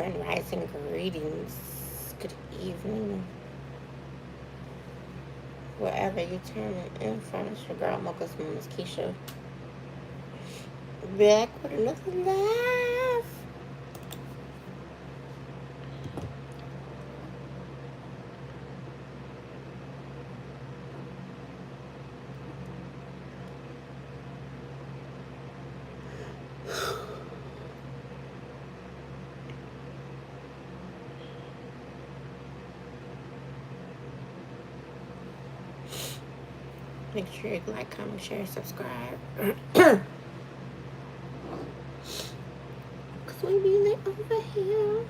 Grand Rising greetings. Good evening. Wherever you turn in front of your girl, Mocha's mom is Kisha. Back with another laugh. Make sure you like, comment, share, subscribe. Cause we be lit over here.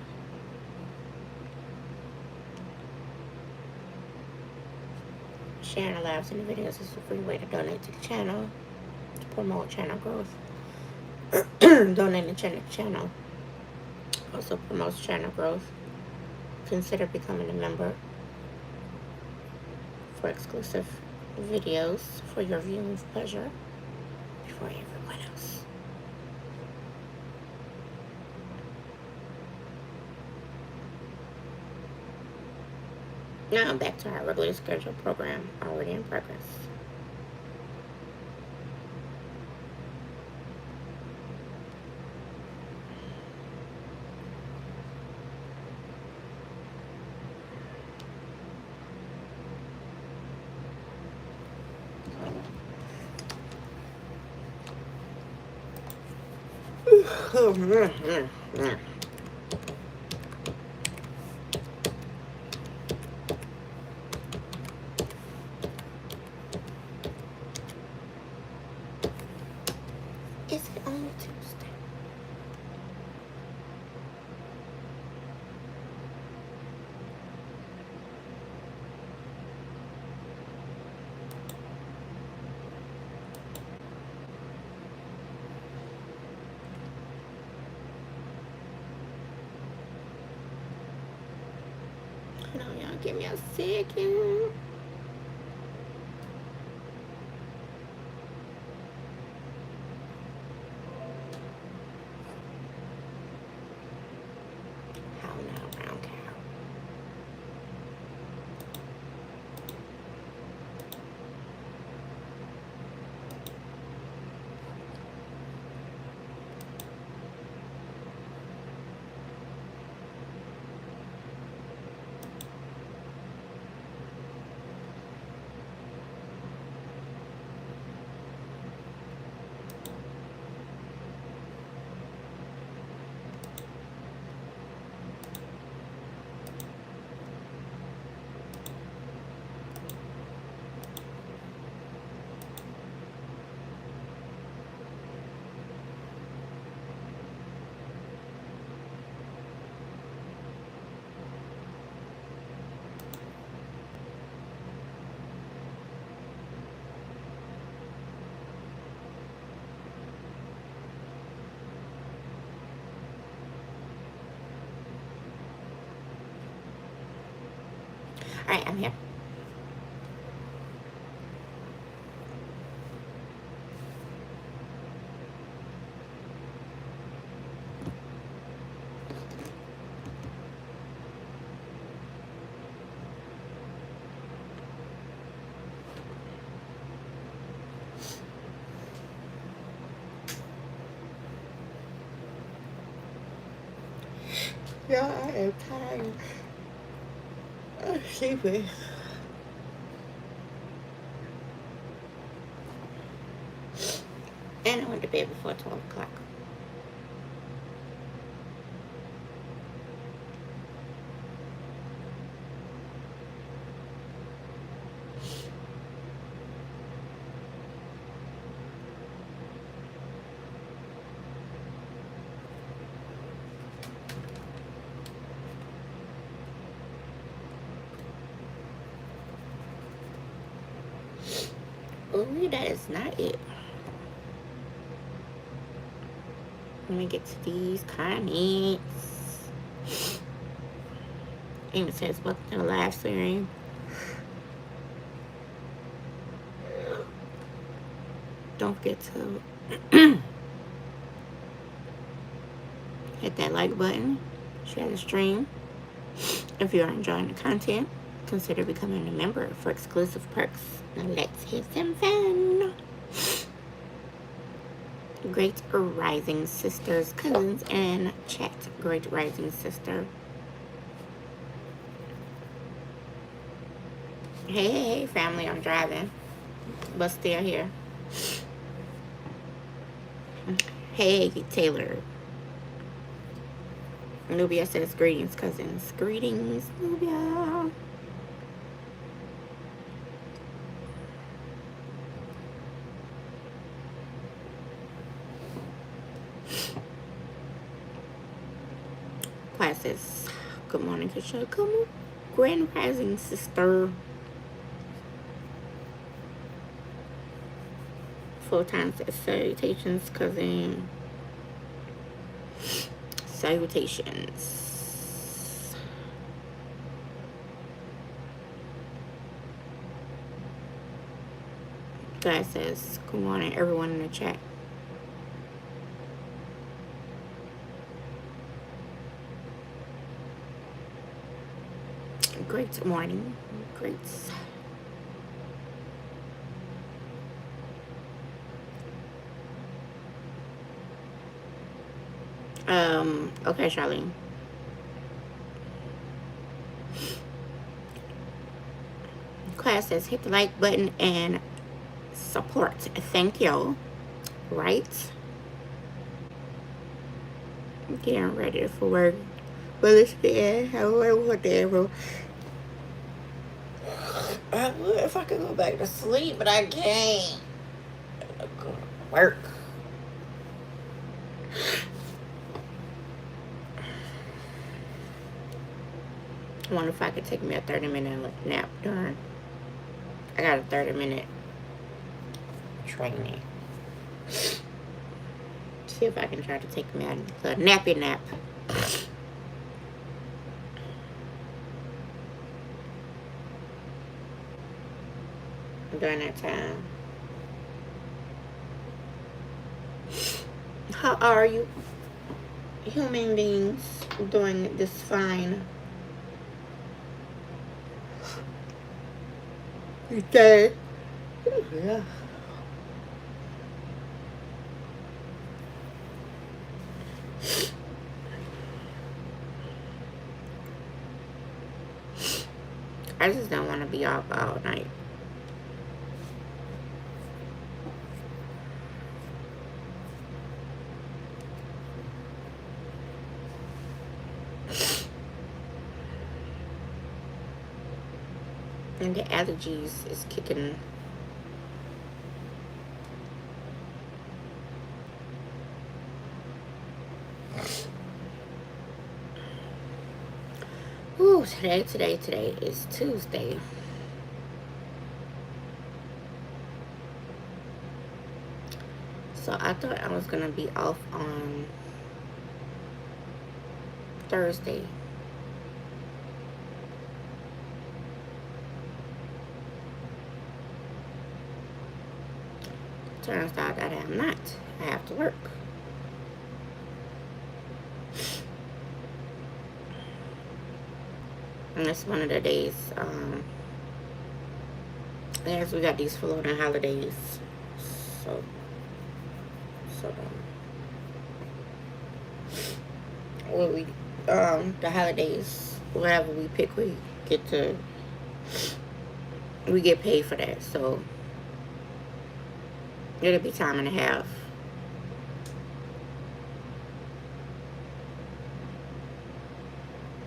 Sharing the lives and the videos is a free way to donate to the channel, to promote channel growth. Donating to the channel also promotes channel growth. Consider becoming a member for exclusive videos for your viewing pleasure before everyone else. Now back to our regularly scheduled program, already in progress. Is it only Tuesday? Hold on, y'all. Give me a second. How now, round cow? All right, I'm here. Yeah, I am tired. I'm sleepy. And I went to bed before 12 o'clock. Ooh, that is not it. Let me get to these comments. Even says, welcome to the live stream. Don't forget to hit that like button, share the stream. If you are enjoying the content, consider becoming a member for exclusive perks. Now let's have some fun. Great rising sisters, cousins, and chat. Great rising sister. Hey, family, I'm driving, but still here. Hey, Taylor. Nubia says, greetings, cousins. Greetings, Nubia. Classes. Good morning, Kisha. Come on. Grand rising, sister. Full time salutations, cousin. Salutations. Guy says, good morning, everyone in the chat. Great morning. Great. Okay, Charlene. Class says hit the like button and support. Thank you. Right? Getting ready for work. But it's the end. I want the I would if I could go back to sleep, but I can't. I go to work. I wonder if I could take me a 30-minute nap during. I got a 30-minute training. See if I can try to take me a nappy nap. During that time. How are you, human beings, doing this fine day? Yeah. I just don't want to be up all night. And the allergies is kicking. Ooh, today is Tuesday. So I thought I was gonna be off on Thursday. Turns out that I'm not. I have to work. And it's one of the days, as we got these floating holidays. So what we, the holidays, whatever we pick, we get paid for that. So it'll be time and a half.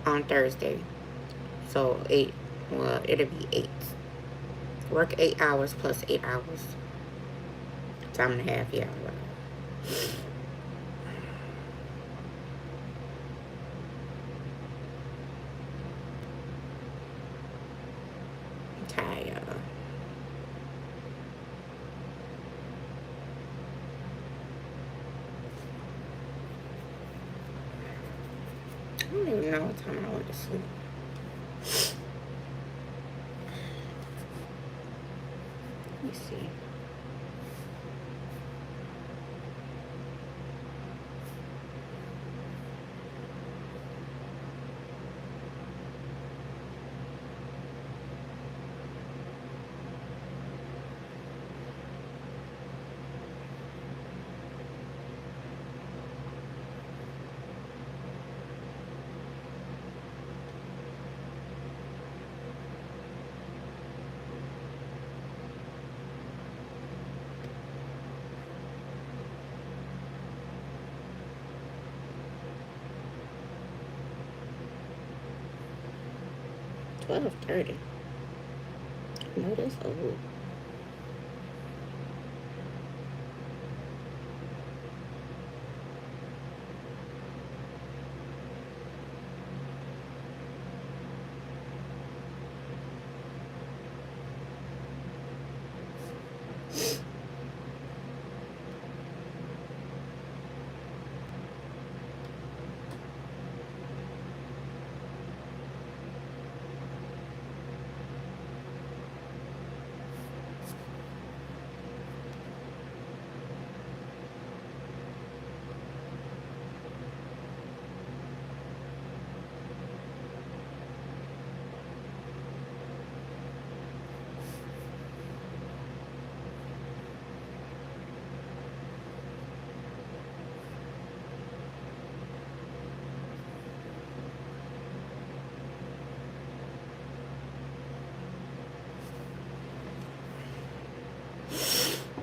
On Thursday. So it'll be 8. Work 8 hours plus 8 hours. Time and a half, yeah. I'm tired. I don't even know what time I went to sleep. Let me see. 12:30. No, that's old.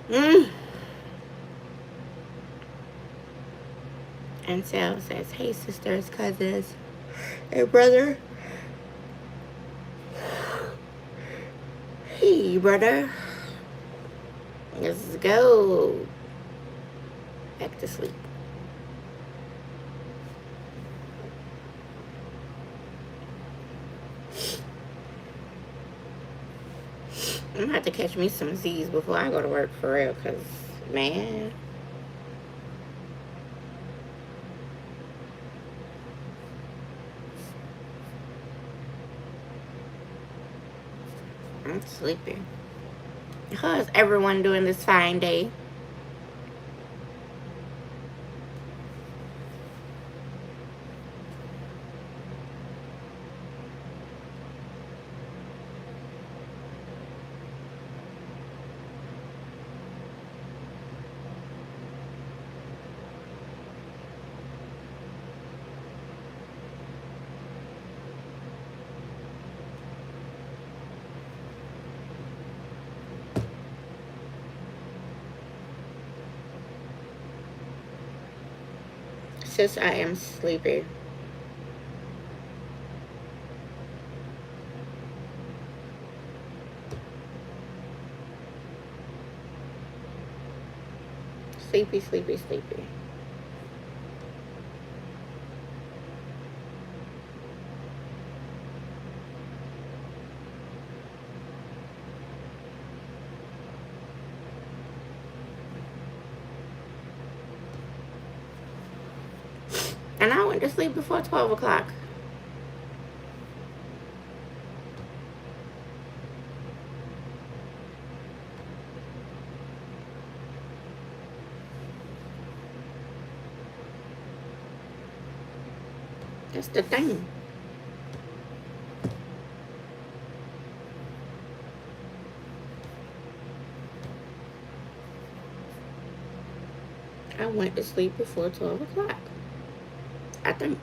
Mm. And Sal says, hey, sisters, cousins, hey, brother. Hey, brother. Let's go back to sleep. I'm gonna have to catch me some Z's before I go to work for real, because, man. I'm sleepy. How's everyone doing this fine day? Sis, I am sleepy. Sleepy, sleepy, sleepy. And I went to sleep before 12 o'clock. That's the thing. I went to sleep before 12 o'clock. I think.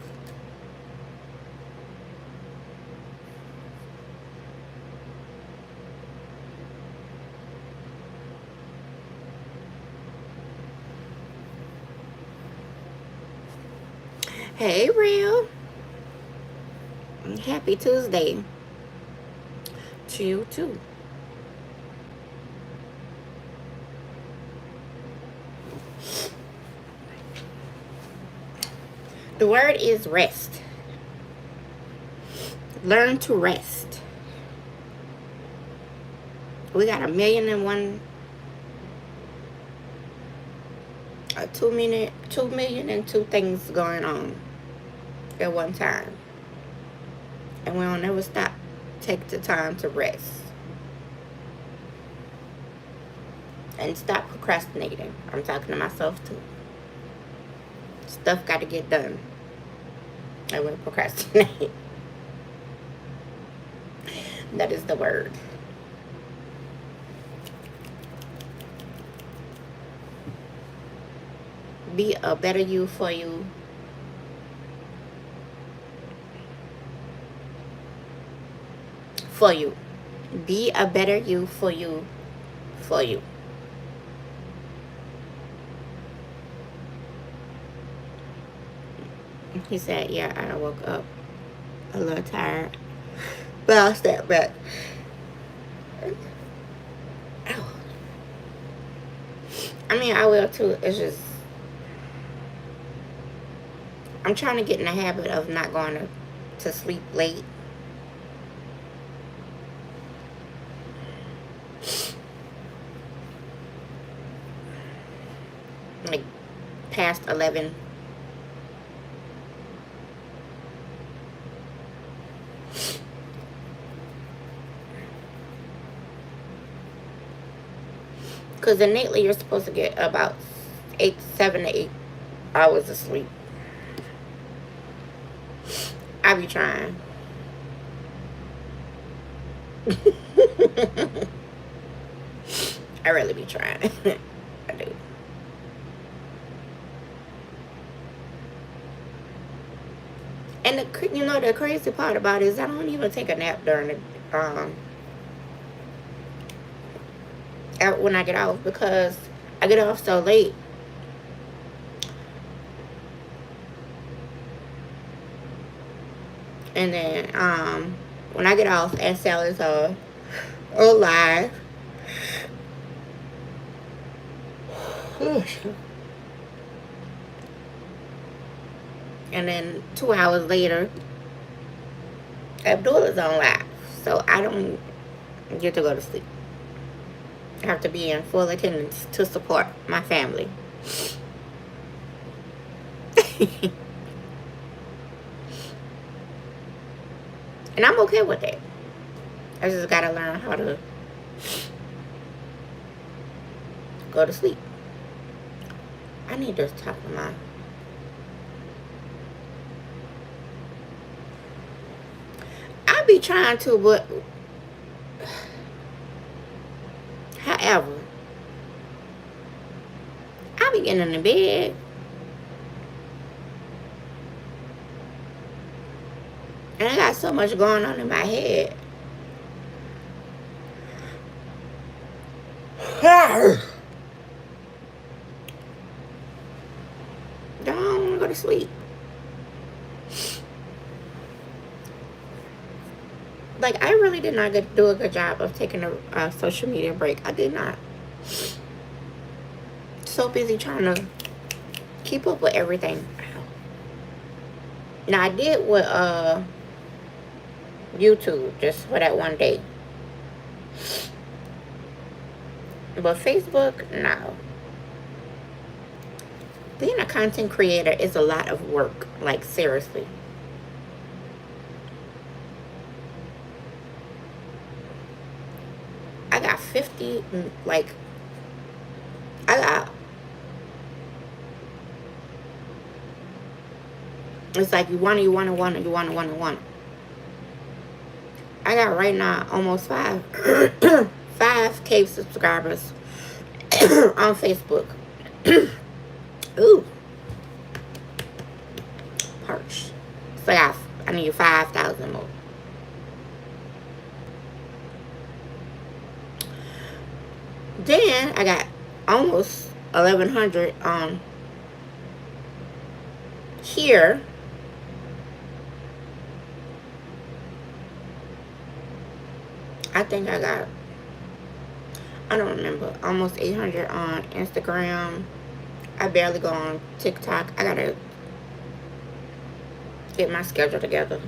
Hey, Real. Happy Tuesday to you, too. The word is rest. Learn to rest. We got 1,000,001, 2,000,002 things going on at one time. And we don't ever stop. Take the time to rest. And stop procrastinating. I'm talking to myself too. Stuff got to get done. I will procrastinate. That is the word. Be a better you for you. For you. Be a better you for you. For you. He said, yeah, I woke up a little tired. But I'll step back. Ow. I mean, I will too. It's just, I'm trying to get in the habit of not going to sleep late. Like past 11. Because innately you're supposed to get about 7 to 8 hours of sleep. I be trying. I really be trying. I do. And the crazy part about it is I don't even take a nap during the when I get off, because I get off so late. And then when I get off, and Sally's live. And then 2 hours later, Abdul is on live. So I don't get to go to sleep. I have to be in full attendance to support my family. And I'm okay with it. I just gotta learn how to go to sleep. I need to talk to my... I be trying to, but... However, I be getting in the bed. And I got so much going on in my head. Don't want to go to sleep. Like, I really did not do a good job of taking a social media break. I did not. So busy trying to keep up with everything. Now, I did with YouTube just for that one day. But Facebook, no. Being a content creator is a lot of work. Like, seriously. I got 50, like, I got, it's like you want to. I got right now almost 5K subscribers on Facebook. Ooh. Parched. So I need 5,000 more. Then I got almost 1,100 on here. I think I got, I don't remember, almost 800 on Instagram. I barely go on TikTok. I gotta get my schedule together.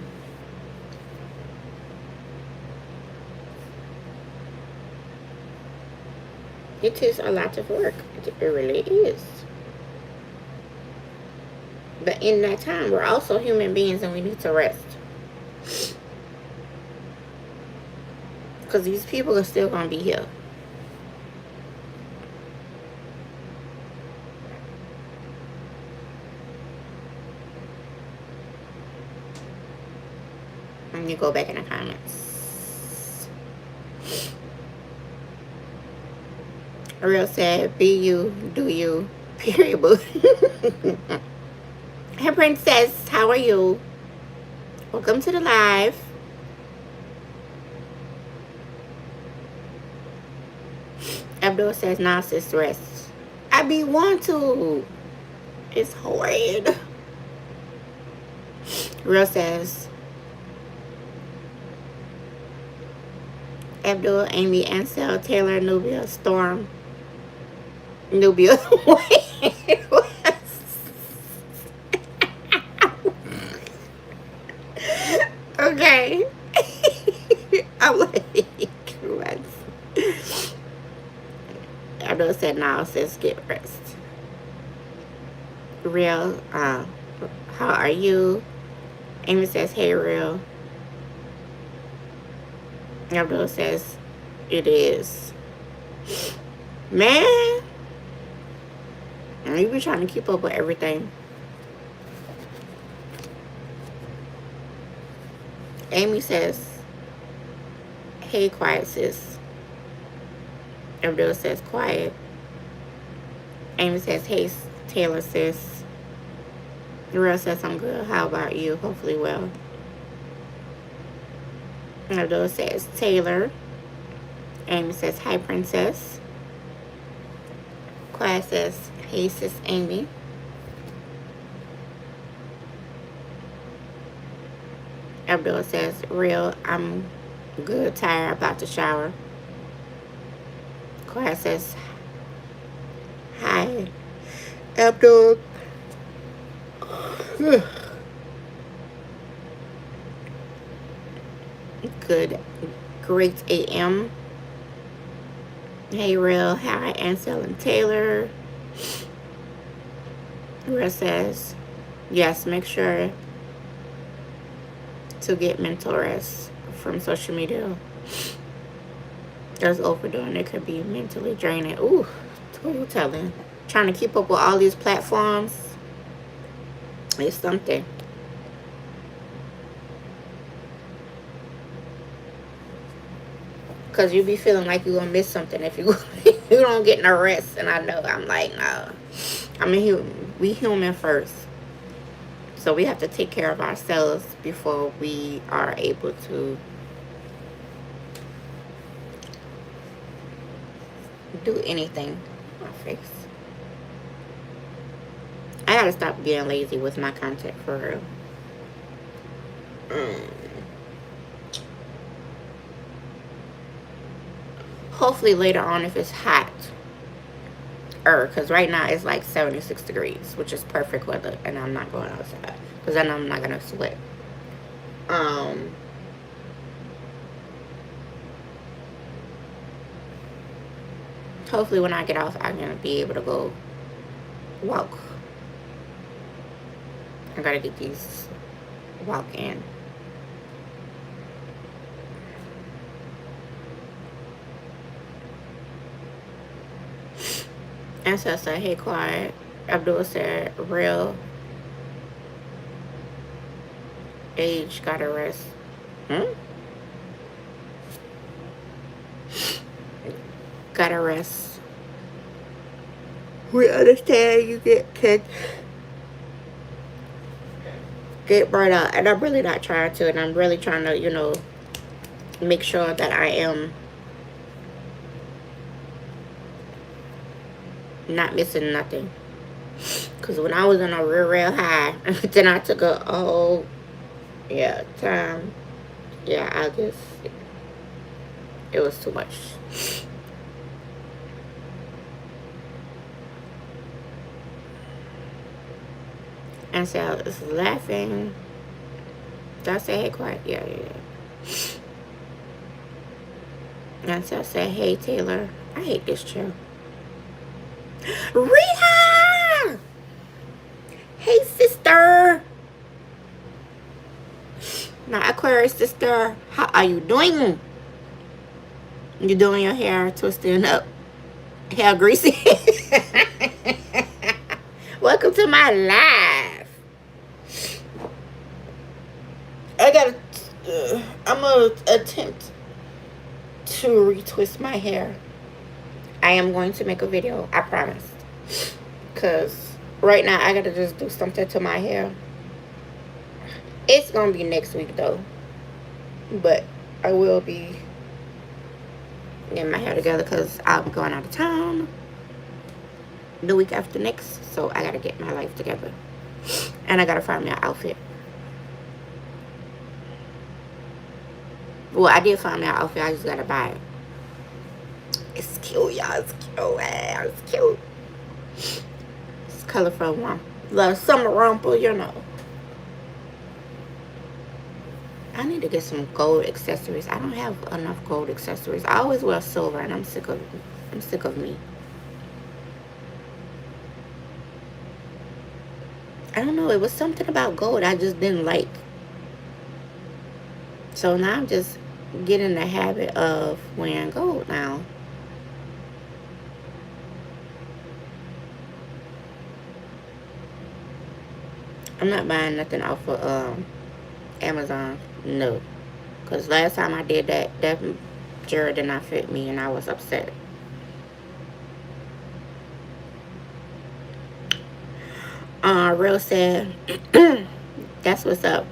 It is a lot of work. It really is. But in that time, we're also human beings and we need to rest. Because these people are still going to be here. Let me go back in the comments. Real sad. Be you. Do you. Period. Hey, princess. How are you? Welcome to the live. Abdul says, now sis, rest. I be want to. It's horrid. Real says, Abdul, Amy, Ansel, Taylor, Nubia, Storm, Nubia. Wait, what? Okay. I'm like, what? Abdul said, no, sis, get rest. Real, how are you? Amy says, hey, Real. Abdul says, it is. Man, you be trying to keep up with everything. Amy says, hey, quiet, sis. Abdul says, quiet. Amy says, hey, Taylor, sis. Real says, I'm good. How about you? Hopefully well. Abdul says, Taylor. Amy says, hi, princess. Quiet says, hey, sis, Amy. Abdul says, real, I'm good, tired, about to shower. Quiet says, hi, Abdul. Good, great AM. Hey, Real, hi, Ansel and Taylor. Real says, yes, make sure to get mental rest from social media. There's overdoing it could be mentally draining. Ooh, what are you telling? Trying to keep up with all these platforms is something. Because you be feeling like you're going to miss something if you you don't get no rest. And I know, I'm like, no. I mean, we human first. So we have to take care of ourselves before we are able to do anything. My face. I gotta stop being lazy with my content for real. Hopefully later on if it's hot. Because right now it's like 76 degrees, which is perfect weather. And I'm not going outside. Because then I'm not going to sweat. Hopefully when I get off, I'm going to be able to go walk. I got to get these walk in. And so I said, hey, quiet. Abdul said, real age gotta rest. Gotta rest. We understand you get kids. Get right out. And I'm really not trying to. And I'm really trying to, you know, make sure that I am not missing nothing. Because when I was on a real high, then I took a whole, time. Yeah, I just, it was too much. And so I was laughing. Did I say, hey, quiet? Yeah. And so I said, hey, Taylor. I hate this chair. Rita! Hey, sister. Now, Aquarius sister, how are you doing? You doing your hair twisting up? Hair greasy? Welcome to my live. I'm gonna attempt to retwist my hair. I am going to make a video, I promise. Because right now I gotta just do something to my hair. It's gonna be next week though. But I will be getting my hair together because I'll be going out of town the week after next. So I gotta get my life together. And I gotta find me an outfit. Well, I did find my outfit. I just gotta buy it. It's cute, y'all. It's cute. It's cute. It's colorful one. The summer rumple, you know. I need to get some gold accessories. I don't have enough gold accessories. I always wear silver, and I'm sick of me. I don't know. It was something about gold I just didn't like. So now I'm just getting the habit of wearing gold now. I'm not buying nothing off of Amazon. No. Because last time I did that jewelry did not fit me, and I was upset. Real sad. That's what's up.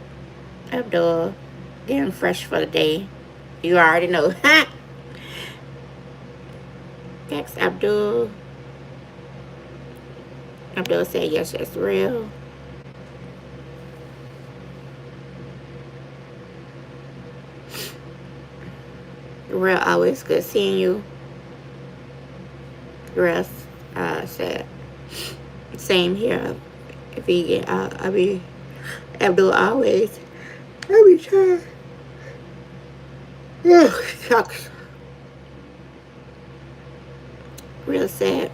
Abdul, getting fresh for the day. You already know. Thanks, Abdul. Abdul said, yes, it's real. Real, always good seeing you. Real said, same here. Vegan, I be Abdul always. I be trying. Ugh, shucks. Real sad.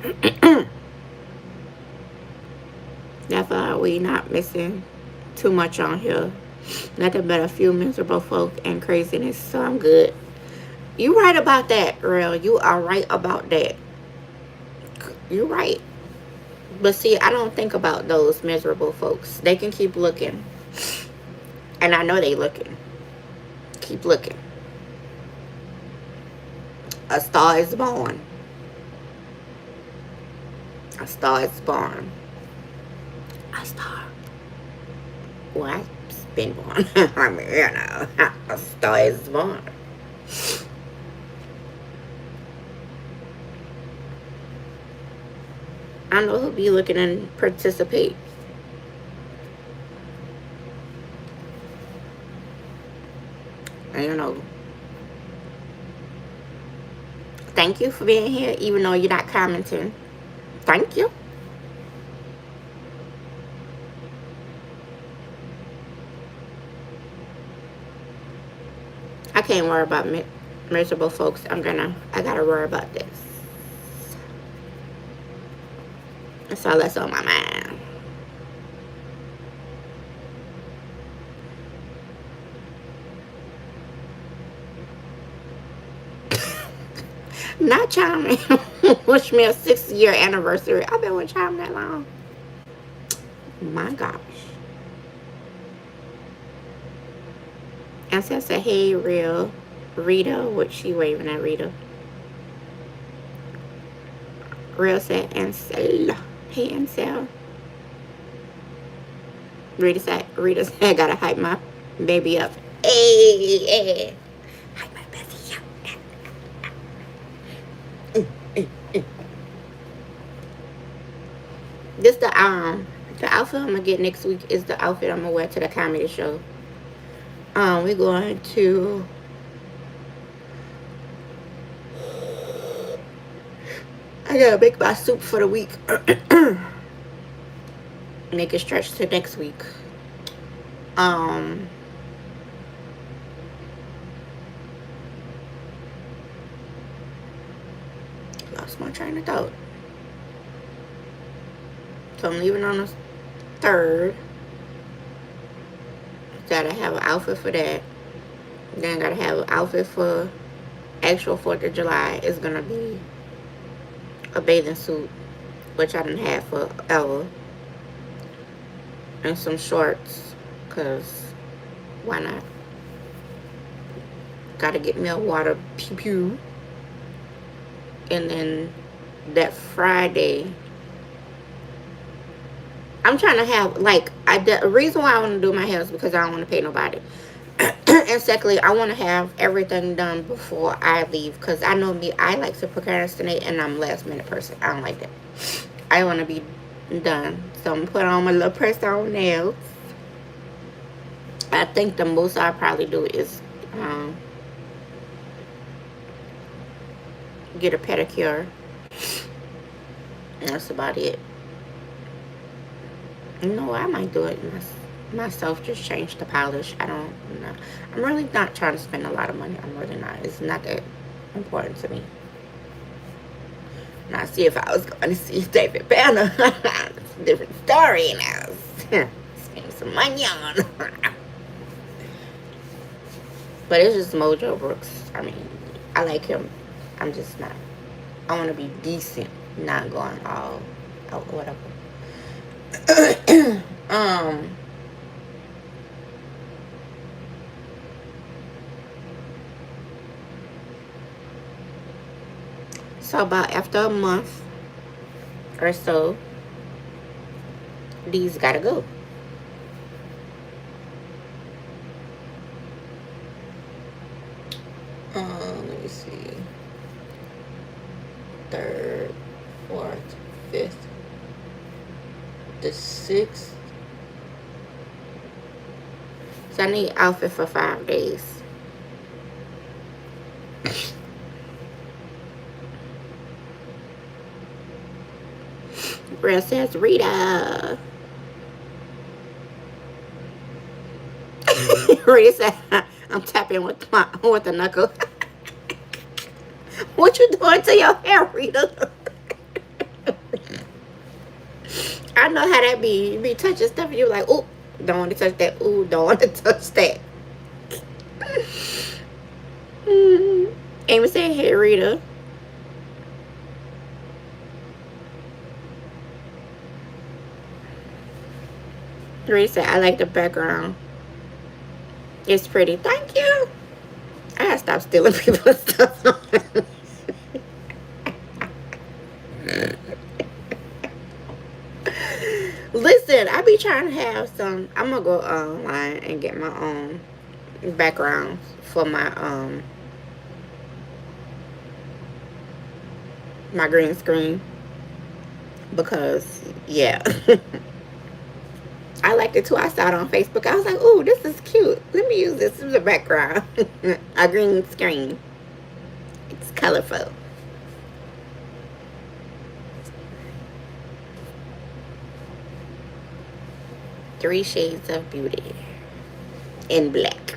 That's why we not missing too much on here. Nothing but a few miserable folk and craziness. So I'm good. You right about that, Real. You are right about that. You're right. But see, I don't think about those miserable folks. They can keep looking. And I know they looking. Keep looking. A star is born. A star is born. A star. Well, I've been born. I mean, you know. A star is born. I know who'll be looking and participate. And you know, thank you for being here, even though you're not commenting. Thank you. I can't worry about miserable folks. I gotta worry about this. That's all that's on my mind. Not Charming. Wish me a 6-year anniversary. I've been with Charm that long. My gosh. And said, hey, Real. Rita. What she waving at, Rita? Real said, Ansel. Hey, Ansel. Rita said, I gotta hype my baby up. Hey. Hype my baby up. This the outfit I'm gonna get next week is the outfit I'm gonna wear to the comedy show. We're going to I gotta make my soup for the week. Make it stretch to next week. Lost my train of thought. So I'm leaving on the 3rd. Gotta have an outfit for that. Then gotta have an outfit for actual 4th of July. It's gonna be a bathing suit, which I didn't have forever. And some shorts, cause why not? Gotta get me a water pew pew. And then that Friday, I'm trying to have, like, the reason why I want to do my hair is because I don't want to pay nobody. And secondly, I want to have everything done before I leave. Because I know me, I like to procrastinate, and I'm a last minute person. I don't like that. I want to be done. So I'm going to put on my little press-on nails. I think the most I'll probably do is get a pedicure. That's about it. You know, I might do it myself. Just change the polish. I don't know. I'm really not trying to spend a lot of money. I'm really not. It's not that important to me. Now, see, if I was going to see David Banner, it's a different story now. Spend some money on. But it's just Mojo Brooks. I mean, I like him. I'm just not. I want to be decent, not going all out, whatever. So about after a month or so, these gotta go. Let me see. 3rd, 4th, 5th, the 6th. So I need outfit for 5 days. Brad says, Rita. Rita said, I'm tapping with the knuckle. What you doing to your hair, Rita? I know how that be. You be touching stuff and you're like, ooh, don't want to touch that. Ooh, don't want to touch that. Amy said, hey, Rita. Rita said, I like the background. It's pretty. Thank you. I gotta stop stealing people's stuff. Listen, I be trying to have some. I'm gonna go online and get my own backgrounds for my my green screen, because yeah. I liked it too. I saw it on Facebook. I was like, ooh, this is cute. Let me use this as a background. A green screen. It's colorful. Three Shades of Beauty in black.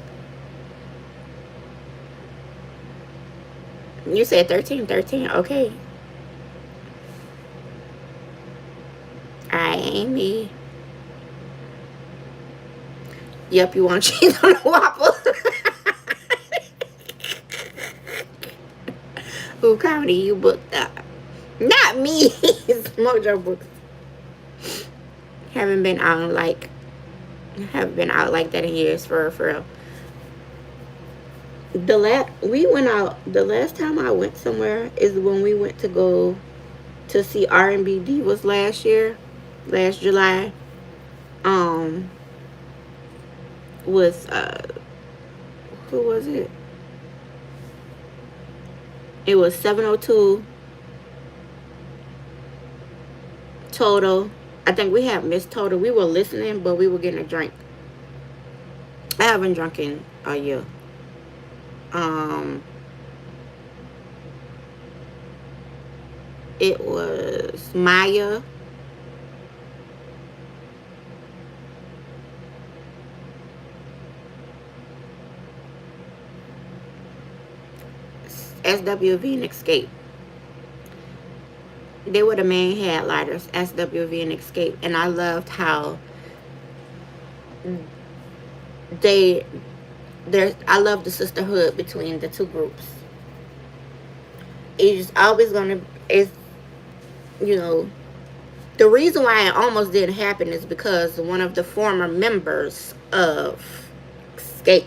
You said 1313. Okay. Alright, Amy. Yep, you want cheese on the waffle. Who comedy you booked up? Not me. It's Mojo Books. Haven't been out like that in years, for real. We went out, the last time I went somewhere is when we went to go to see R&B Divas last July. With who was it? It was 702, Total. I think we had Miss Total. We were listening, but we were getting a drink. I haven't drunk in a year. It was Maya. SWV and Escape. They were the main headliners, SWV and Escape. And I loved how I love the sisterhood between the two groups. It's always gonna, it's, you know, the reason why it almost didn't happen is because one of the former members of Escape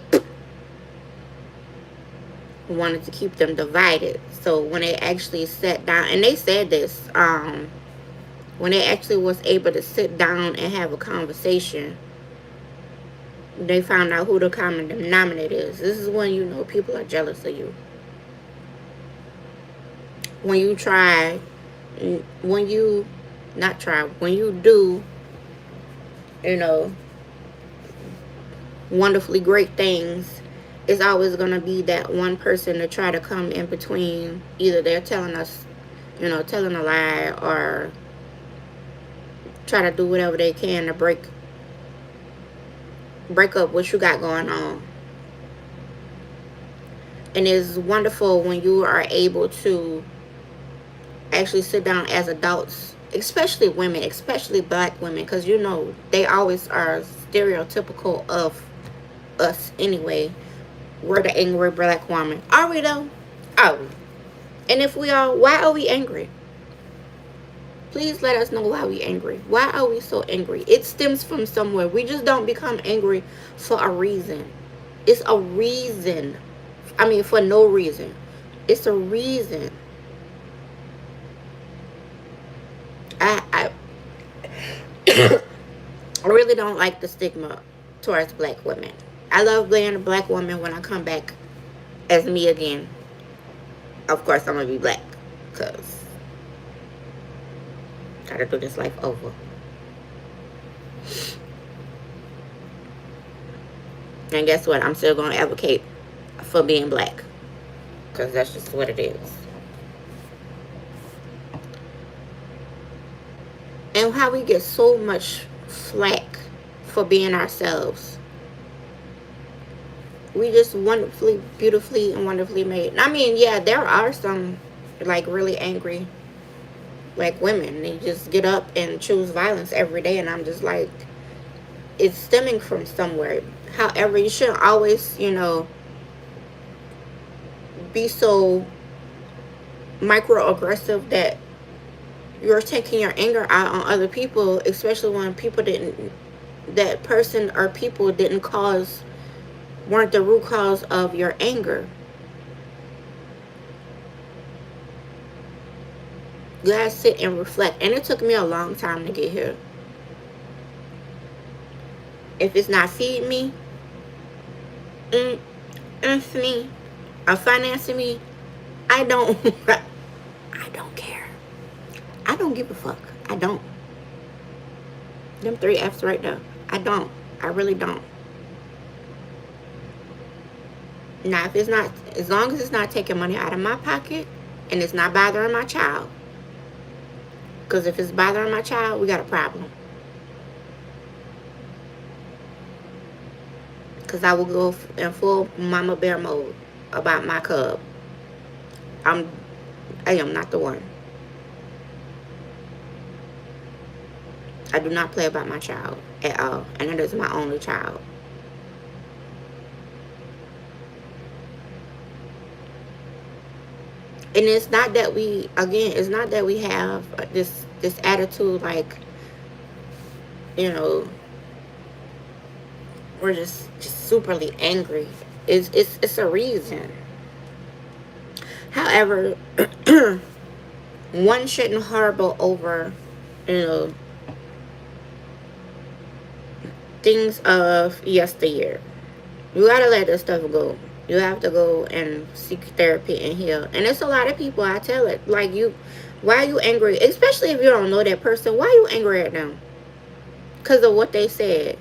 wanted to keep them divided. So when they actually sat down, and they said this, when they actually was able to sit down and have a conversation, they found out who the common denominator is. This is when you know people are jealous of you. When you do, you know, wonderfully great things, it's always going to be that one person to try to come in between. Either they're telling us, telling a lie, or try to do whatever they can to break up what you got going on. And it's wonderful when you are able to actually sit down as adults, especially women, especially black women, because they always are stereotypical of us anyway. We're the angry black woman. Are we though? Are we? And if we are, why are we angry? Please let us know why we angry. Why are we so angry? It stems from somewhere. We just don't become angry for a reason. It's a reason. I mean, for no reason. It's a reason. I I really don't like the stigma towards black women. I love being a black woman when I come back as me again. Of course, I'm going to be black. Because I got to do this life over. And guess what? I'm still going to advocate for being black. Because that's just what it is. And how we get so much flack for being ourselves. We just wonderfully, beautifully, and wonderfully made. I mean, yeah, there are some, like, really angry black women. They just get up and choose violence every day. And I'm just like, it's stemming from somewhere. However, you shouldn't always, be so microaggressive that you're taking your anger out on other people, especially when that person or people weren't the root cause of your anger. You gotta sit and reflect. And it took me a long time to get here. If it's not feeding me, me, or financing me, I don't care. I don't give a fuck. I don't. Them 3 F's right there. I don't. I really don't. Now, if it's not, as long as it's not taking money out of my pocket and it's not bothering my child. Because if it's bothering my child, we got a problem. Because I will go in full mama bear mode about my cub. I am not the one. I do not play about my child at all. And it is my only child. And it's not that we have this attitude like, we're just superly angry. It's a reason. However, one shouldn't harbor over, things of yesteryear. You gotta let this stuff go. You have to go and seek therapy and heal. And there's a lot of people, I tell it, like, why are you angry? Especially if you don't know that person. Why are you angry at them? Because of what they said.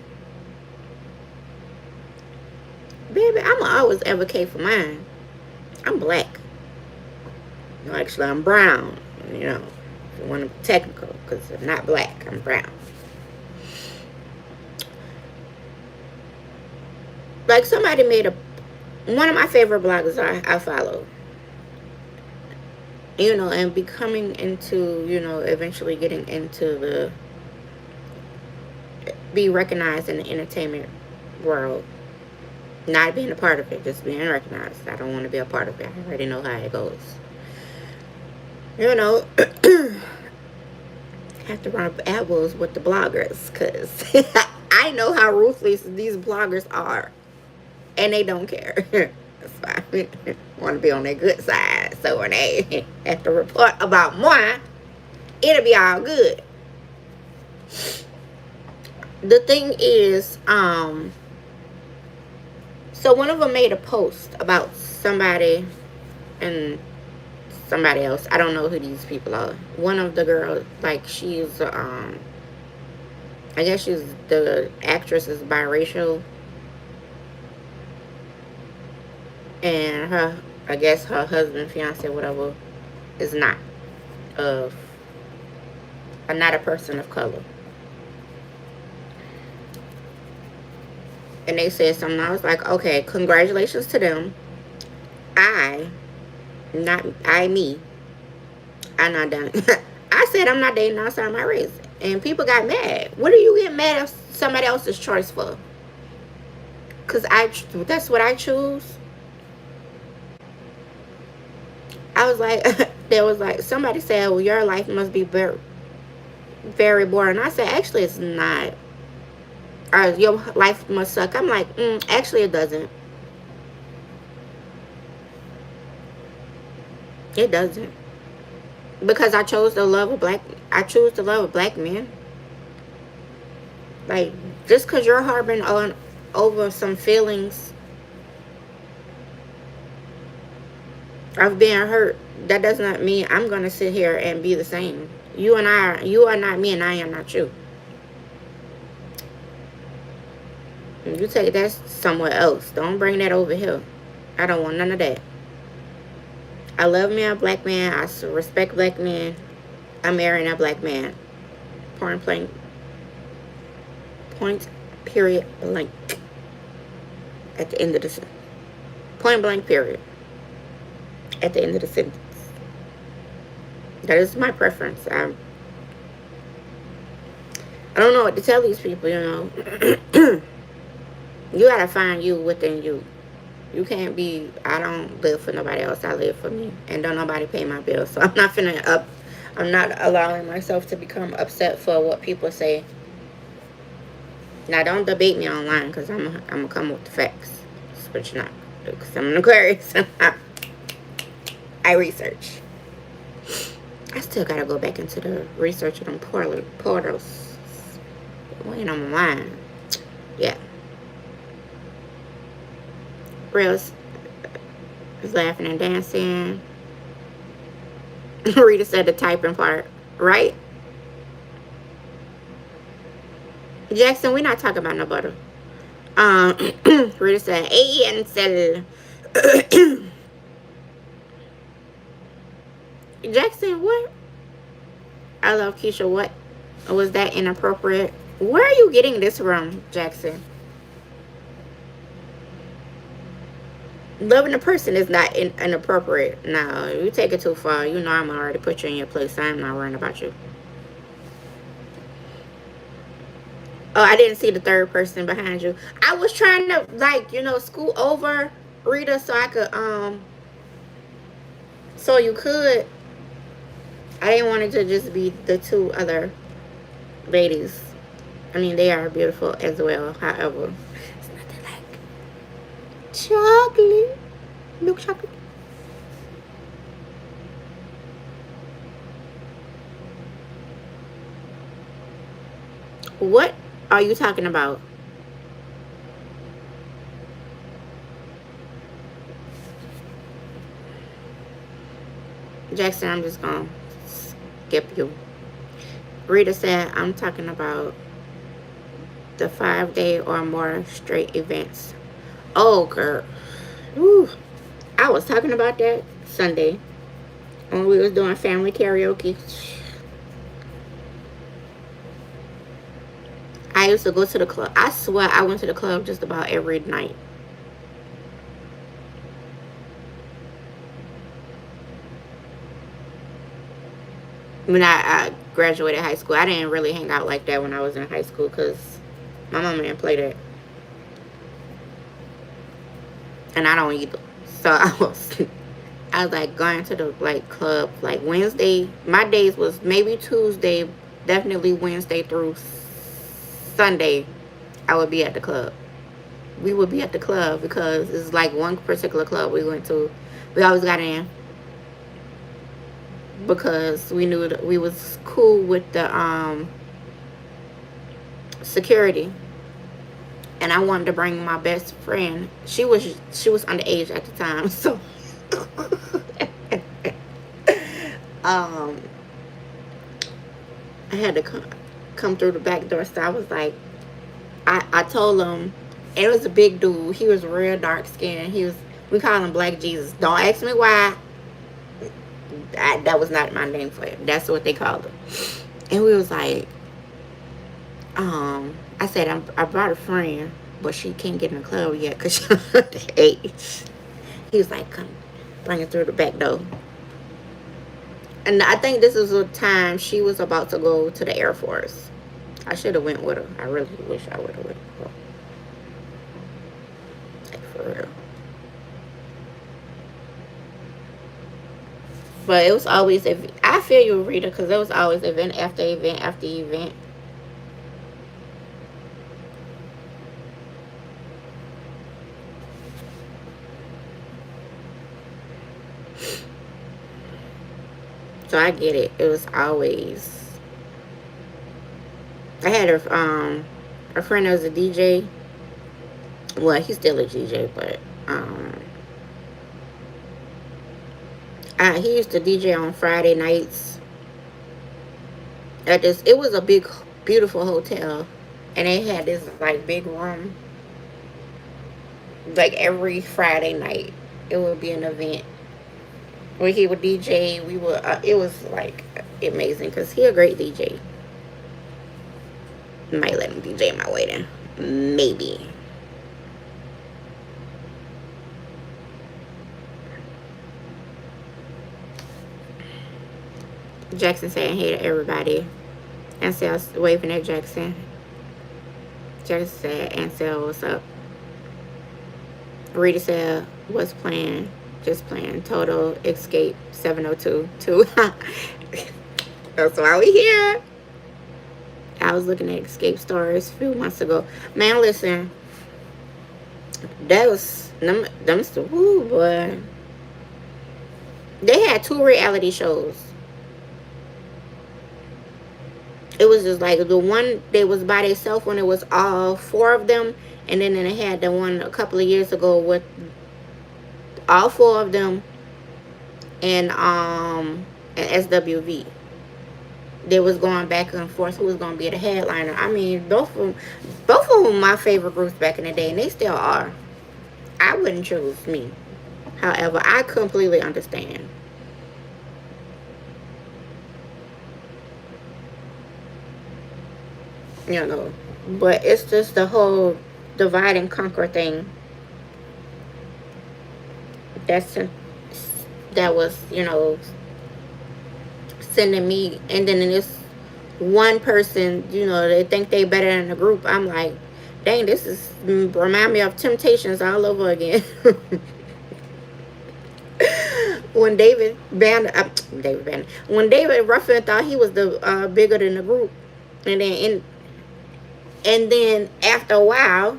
Baby, I'm always advocate for mine. I'm black. No, actually, I'm brown. If you want to be technical, because I'm not black, I'm brown. Like, somebody made one of my favorite bloggers I follow. And becoming into, eventually getting into be recognized in the entertainment world. Not being a part of it, just being recognized. I don't want to be a part of it. I already know how it goes. Have to run up elbows with the bloggers, because I know how ruthless these bloggers are. And they don't care. That's why I want to be on their good side. So when they have to report about moi, it'll be all good. The thing is, so one of them made a post about somebody and somebody else. I don't know who these people are. One of the girls, like, she's, I guess the actress is biracial. and her, I guess her husband, fiance, whatever, is not of, are not a person of color. And they said something. I was like, okay, congratulations to them. I, not I, me, I'm not done. I said I'm not dating outside my race, and people got mad. What are you getting mad at somebody else's choice for? Cause that's what I choose. I was like, there was like somebody said, well, your life must be very, very boring. I said, actually, it's not. Or your life must suck. I'm like, actually, it doesn't. It doesn't. Because I chose to love a black. I choose to love a black man. Like, just because you're harboring on over some feelings of being hurt, that does not mean I'm gonna sit here and be the same. You are not me, and I am not you. You take that somewhere else. Don't bring that over here. I don't want none of that. I love me a black man. I respect black men. I'm marrying a black man. Point blank. Point, period, blank. At the end of the sentence. Point blank, period. At the end of the sentence. That is my preference. I don't know what to tell these people, you know. You gotta find you within you. You can't be, I don't live for nobody else. I live for me. And don't nobody pay my bills. So I'm not allowing myself to become upset for what people say. Now, don't debate me online, because I'm going to come with the facts. That's what you're not going to do, because I'm an Aquarius. I research. I still got to go back into the research of them portals. Waiting on my mind. Yeah. Real is laughing and dancing. Rita said the typing part, right? Jackson, we're not talking about no butter. Rita said, and cell. Jackson, what? I love Kisha. What was that inappropriate? Where are you getting this from, Jackson? Loving a person is not inappropriate. No, you take it too far. You know I'm already put you in your place. I'm not worrying about you. Oh, I didn't see the third person behind you. I was trying to, like, you know, scoot over, Rita, so I could, so you could. I didn't want it to just be the two other ladies. I mean, they are beautiful as well. However, it's nothing like chocolate. Milk chocolate. What are you talking about? Jackson, I'm just gonna skip you. Rita said, I'm talking about the 5-day or more straight events. Oh, girl. Whew. I was talking about that Sunday when we was doing family karaoke. I used to go to the club. I swear I went to the club just about every night. When I graduated high school, I didn't really hang out like that when I was in high school because my mama didn't play that. And I don't either. So I was like going to the like club like Wednesday. My days was maybe Tuesday, definitely Wednesday through Sunday. I would be at the club. We would be at the club because it's like one particular club we went to. We always got in because we knew that we was cool with the security. And I wanted to bring my best friend. She was underage at the time, so I had to come through the back door. So I was like, I told him, and it was a big dude. He was real dark skinned. He was We call him Black Jesus. Don't ask me why. That was not my name for him. That's what they called him. And we was like, I said, I brought a friend, but she can't get in the club yet because she's underage. He was like, come, bring her through the back door. And I think this was a time she was about to go to the Air Force. I should have went with her. I really wish I would have went with her. Like, for real. But it was always, I feel you, Rita, because there was always event after event after event. So I get it. It was always. I had a friend that was a DJ. Well, he's still a DJ, but he used to DJ on Friday nights at this. It was a big, beautiful hotel, and they had this like big room. Like every Friday night, it would be an event where he would DJ. We would. It was like amazing because he a great DJ. Might let him DJ my wedding, maybe. Jackson saying hey to everybody. Ansel's waving at Jackson. Jackson said, Ansel, what's up? Rita said, what's playing? Just playing. Total Escape 702 2. That's why we here. I was looking at Escape Stories a few months ago. Man, listen. That was them woo boy. They had 2 reality shows. It was just like the one that was by themselves when it was all 4 of them, and then they had the one a couple of years ago with all 4 of them and SWV. They was going back and forth who was gonna be the headliner. I mean, both of them my favorite groups back in the day, and they still are. I wouldn't choose me. However, I completely understand. You know, but it's just the whole divide and conquer thing. That was, you know, sending me, and then in this one person, you know, they think they better than the group. I'm like, dang, this is remind me of Temptations all over again. When when David Ruffin thought he was the bigger than the group, and then after a while,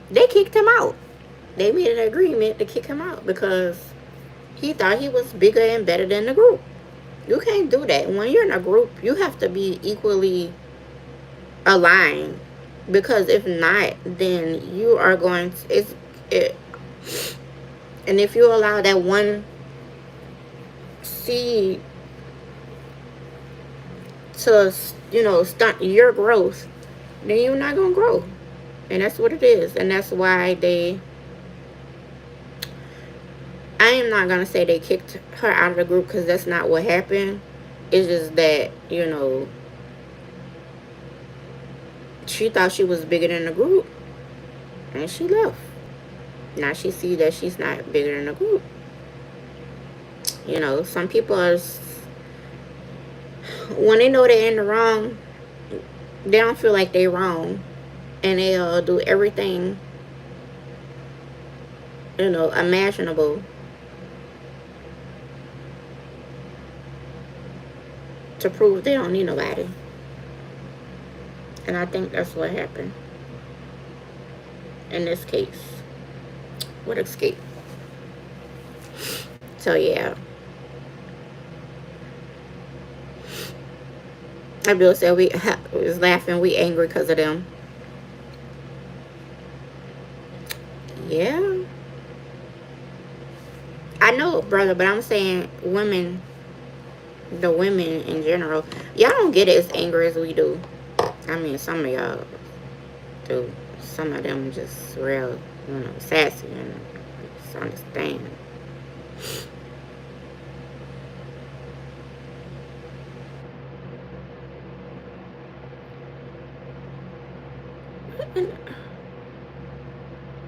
they kicked him out. They made an agreement to kick him out because he thought he was bigger and better than the group. You can't do that. When you're in a group, you have to be equally aligned, because if not, then you are going to, and if you allow that one seed to, you know, stunt your growth, then you're not going to grow. And that's what it is. And that's why I am not going to say they kicked her out of the group, because that's not what happened. It's just that, you know, she thought she was bigger than the group, and she left. Now she see that she's not bigger than the group. You know, some people are, when they know they're in the wrong, they don't feel like they're wrong, and they'll do everything, you know, imaginable to prove they don't need nobody. And I think that's what happened in this case. What escape? So yeah. And Bill said we was laughing, we angry because of them. Yeah. I know, brother, but I'm saying women, the women in general, y'all don't get it as angry as we do. I mean, some of y'all do. Some of them just real, you know, sassy and to understand.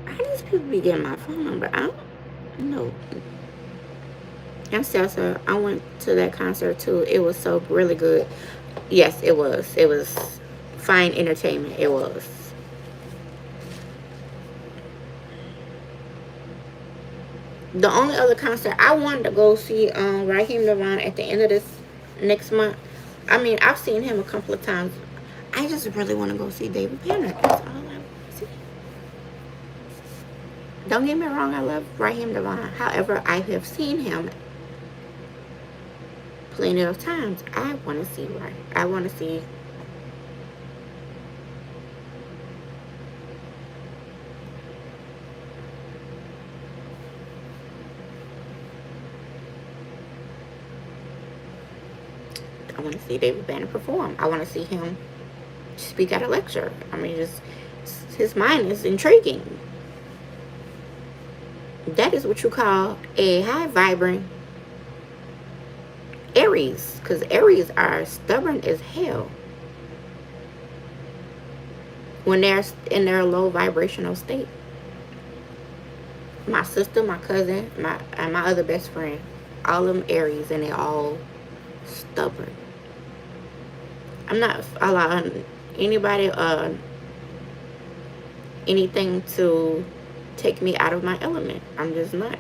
How these people be getting my phone number? I don't know. And Salsa, I went to that concert too. It was so really good. Yes, it was. It was fine entertainment. It was. The only other concert I wanted to go see Raheem Devon at the end of this next month. I mean, I've seen him a couple of times. I just really want to go see David Banner. That's all I want to see. Don't get me wrong, I love Raheem Devon. However, I have seen him plenty of times. I want to see I want to see. I want to see David Banner perform. I want to see him speak at a lecture. I mean, just his mind is intriguing. That is what you call a high vibrant Aries, because Aries are stubborn as hell when they're in their low vibrational state. My sister, my cousin, and my other best friend, all of them Aries, and they're all stubborn. I'm not allowing anybody anything to take me out of my element. I'm just not.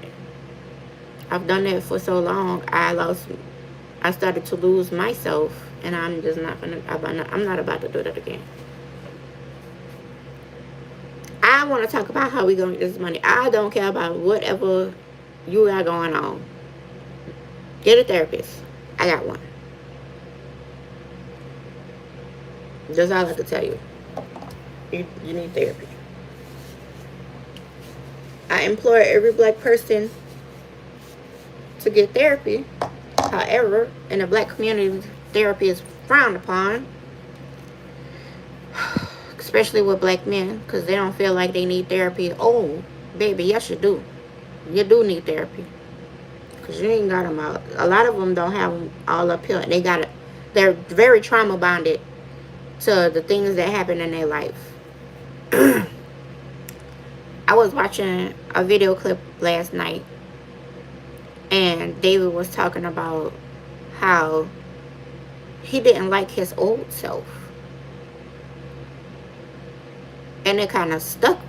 I've done that for so long. I started to lose myself, and I'm just not gonna. I'm not about to do that again. I want to talk about how we gonna get this money. I don't care about whatever you got going on. Get a therapist. I got one. That's all I can tell you. You need therapy. I implore every black person to get therapy. However, in the black community, therapy is frowned upon. Especially with black men, because they don't feel like they need therapy. Oh, baby, yes you do. You do need therapy. Because you ain't got them out. A lot of them don't have them all up here. They're very trauma bonded to the things that happen in their life. I was watching a video clip last night, and David was talking about how he didn't like his old self. And it kind of stuck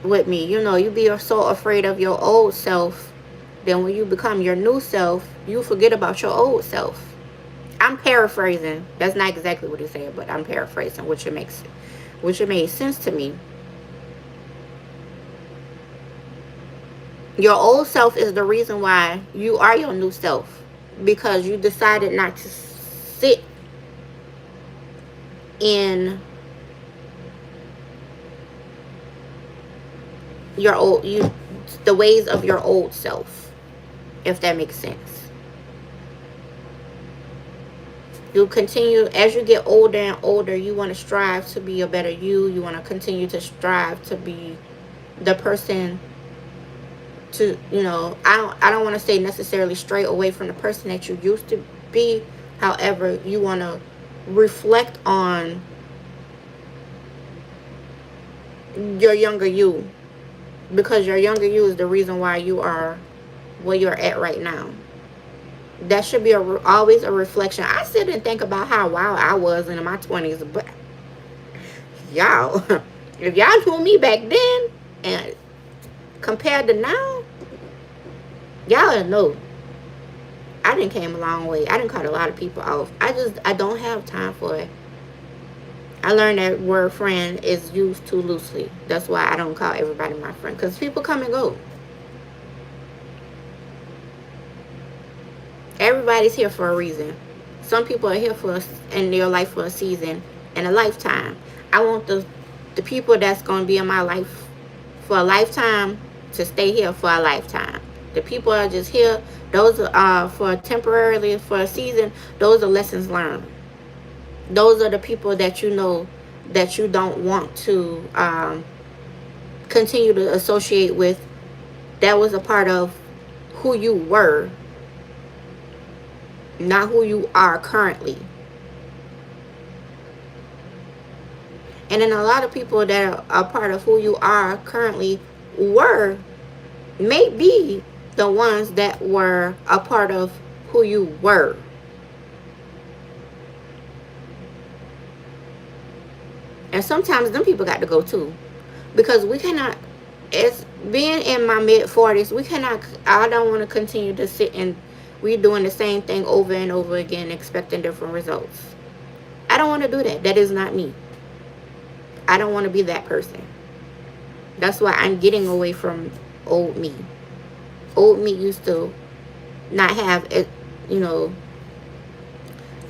with me. You know, you be so afraid of your old self, then when you become your new self, you forget about your old self. I'm paraphrasing. That's not exactly what he said, but I'm paraphrasing, which it made sense to me. Your old self is the reason why you are your new self, because you decided not to sit in the ways of your old self, if that makes sense. You continue, as you get older and older, you want to strive to be a better you. You want to continue to strive to be the person to, you know, I don't want to say necessarily stray away from the person that you used to be. However, you want to reflect on your younger you, because your younger you is the reason why you are where you're at right now. That should be always a reflection. I sit and think about how wild I was in my 20s, but y'all, if y'all knew me back then and compared to now, y'all know I done came a long way. I done cut a lot of people off. I don't have time for it. I learned that word friend is used too loosely. That's why I don't call everybody my friend, because people come and go. Everybody's here for a reason. Some people are here in their life for a season and a lifetime. I want the people that's going to be in my life for a lifetime to stay here for a lifetime. The people are just here. Those are for temporarily, for a season. Those are lessons learned. Those are the people that you know that you don't want to continue to associate with that was a part of who you were, not who you are currently. And then a lot of people that are a part of who you are currently were, may be the ones that were a part of who you were. And sometimes them people got to go too. Because we cannot, as being in my mid-40s, we cannot, I don't want to continue to sit and we doing the same thing over and over again, expecting different results. I don't want to do that. That is not me. I don't want to be that person. That's why I'm getting away from old me. Old me used to not have, you know,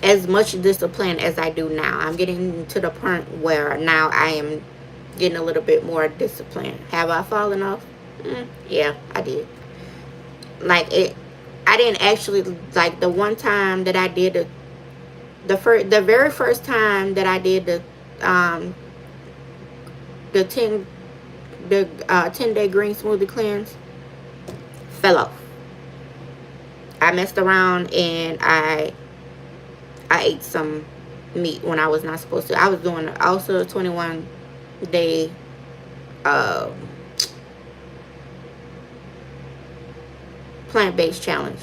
as much discipline as I do now. I'm getting to the point where now I am getting a little bit more disciplined. Have I fallen off? Yeah, I did. Like it, I didn't actually, like the one time that I did the very first time that I did the 10-day green smoothie cleanse, fell off. I messed around and I ate some meat when I was not supposed to. I was doing also a 21-day plant-based challenge.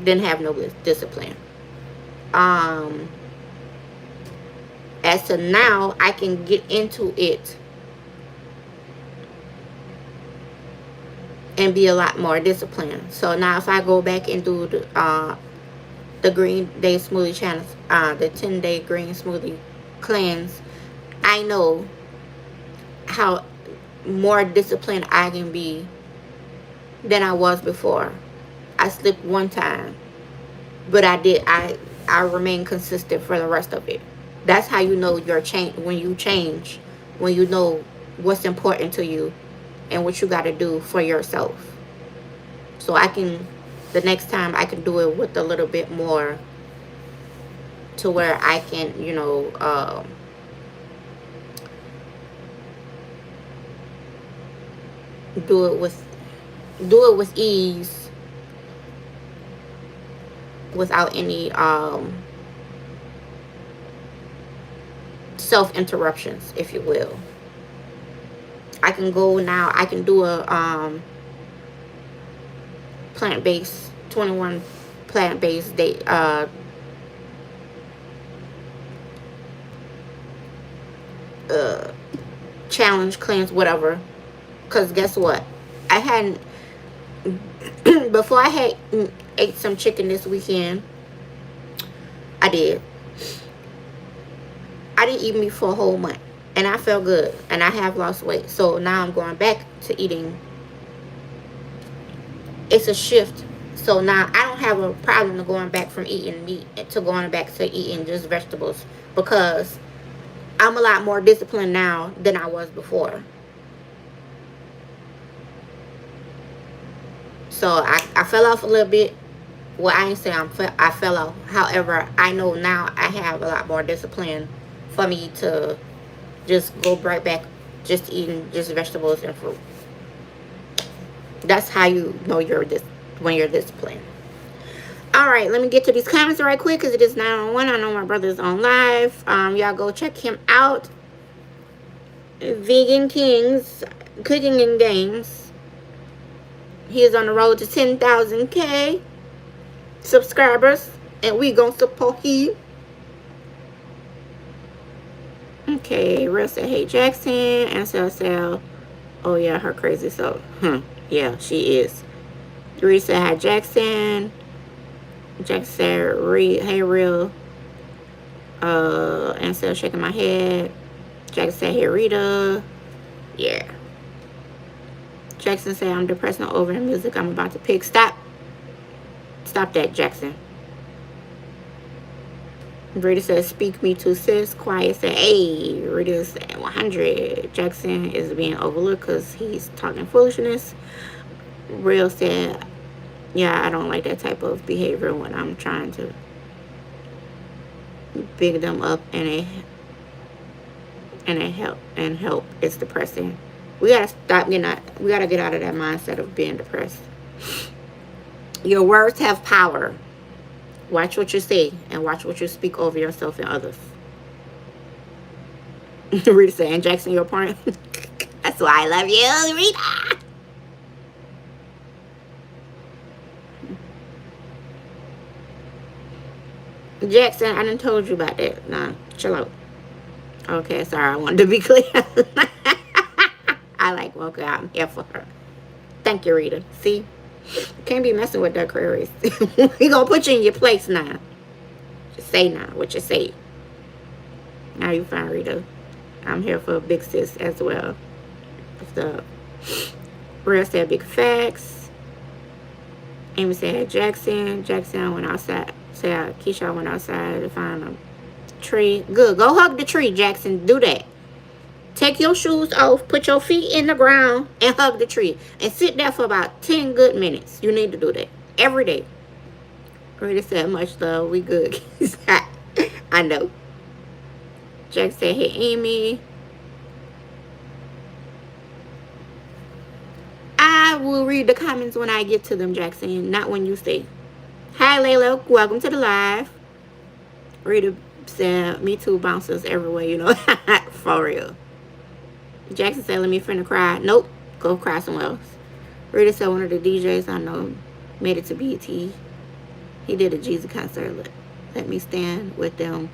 Didn't have no discipline. As to now, I can get into it and be a lot more disciplined. So now if I go back and do the green day smoothie challenge, the 10-day green smoothie cleanse, I know how more disciplined I can be than I was before. I slipped one time, but I remain consistent for the rest of it. That's how you know you're change, when you change, when you know what's important to you and what you got to do for yourself. So I can, the next time I can do it with a little bit more, to where I can, you know, do it with ease, without any self-interruptions, if you will. I can go now, I can do a plant-based 21 plant-based day challenge, cleanse, whatever. Because guess what, I hadn't before I had ate some chicken this weekend. I didn't eat meat for a whole month, and I felt good, and I have lost weight. So now I'm going back to eating. It's a shift. So now I don't have a problem to going back from eating meat to going back to eating just vegetables, because I'm a lot more disciplined now than I was before. So I fell off a little bit. Well, I ain't say I fell off. However, I know now I have a lot more discipline for me to just go right back just eating just vegetables and fruit. That's how you know when you're disciplined. Alright, let me get to these comments right quick, because it is 9:01. I know my brother's on live. Y'all go check him out. Vegan Kings Cooking and Games. He is on the road to 10,000K subscribers, and we gonna support him. Okay, Real said, hey Jackson, and Sal, oh yeah, her crazy self. Yeah, she is. Rita said, hi Jackson. Jackson said, hey Real. And Sal shaking my head. Jackson said, hey Rita. Yeah. Jackson said, I'm depressed and over the music I'm about to pick. Stop that, Jackson. Rita says, speak me to sis. Quiet said, hey. Rita said, 100. Jackson is being overlooked because he's talking foolishness. Real said, yeah, I don't like that type of behavior when I'm trying to big them up and help. It's depressing. We gotta stop getting out. We gotta get out of that mindset of being depressed. Your words have power. Watch what you say and watch what you speak over yourself and others. Rita said, and Jackson, your partner. That's why I love you, Rita. Jackson, I done told you about that. Nah, chill out. Okay, sorry, I wanted to be clear. I like Mocha. I'm here for her. Thank you, Rita. See? You can't be messing with the Aquarius. We gonna put you in your place now. Just say now what you say. Now you fine, Rita. I'm here for big sis as well. What's up? Real said big facts. Amy said Jackson. Jackson went outside. Said Kisha went outside to find a tree. Good. Go hug the tree, Jackson. Do that. Take your shoes off. Put your feet in the ground and hug the tree. And sit there for about 10 good minutes. You need to do that every day. Rita said much love. We good. I know. Jack said, hey, Amy. I will read the comments when I get to them, Jackson. Not when you say. Hi, Layla. Welcome to the live. Rita said, me too, bouncers everywhere, you know. For real. Jackson said, let me finna cry. Nope. Go cry somewhere else. Rita said, one of the DJs I know made it to BT. He did a Jesus concert. Let me stand with them.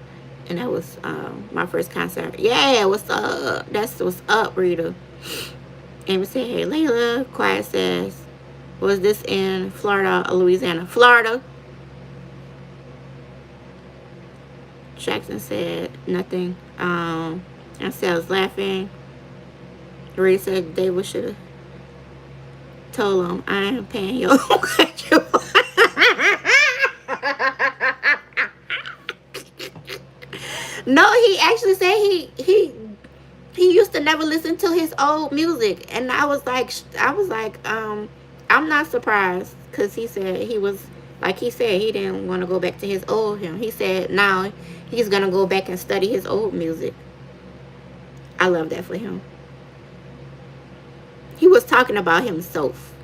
And that was my first concert. Yeah, what's up? That's what's up, Rita. Amy said, hey, Layla. Quiet says, was this in Florida or Louisiana? Florida. Jackson said, nothing. And Sal's laughing. Rita said, David should have told him, I ain't paying your No, he actually said he used to never listen to his old music, and I was like, I'm not surprised, because he said he was, like he said, he didn't want to go back to his old him. He said now he's gonna go back and study his old music. I love that for him. He was talking about himself.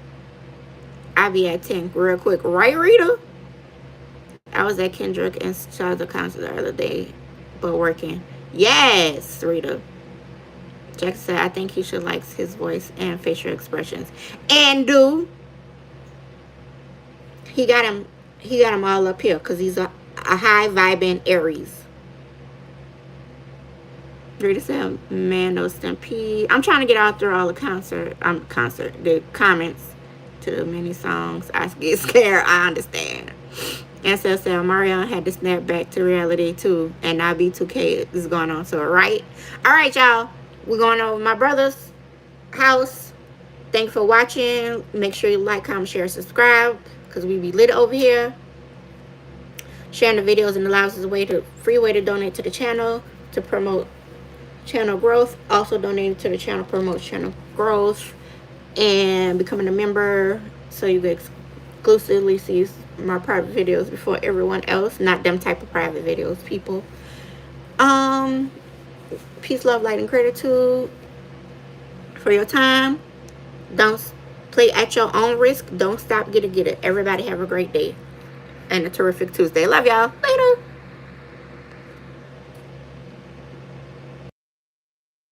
I'll be at 10 real quick, right, Rita? I was at Kendrick and Charles concert the other day, but working. Yes, Rita. Jack said, I think he should like his voice and facial expressions. And do. He got him all up here because he's a high vibing Aries. Rita said, man, no Stampede. I'm trying to get out through all the the comments to the many songs. I get scared. I understand. And so Mario had to snap back to reality too. And now B2K is going on to it, right? All right, y'all. We're going over my brother's house. Thanks for watching. Make sure you like, comment, share, subscribe, because we be lit over here. Sharing the videos and the lives is a free way to donate to the channel, to promote channel growth. Also donating to the channel promotes channel growth, and becoming a member so you can exclusively see my private videos before everyone else. Not them type of private videos, people. Peace, love, light, and gratitude for your time. Don't play at your own risk. Don't stop. Get it. Everybody have a great day and a terrific Tuesday. Love y'all. Later.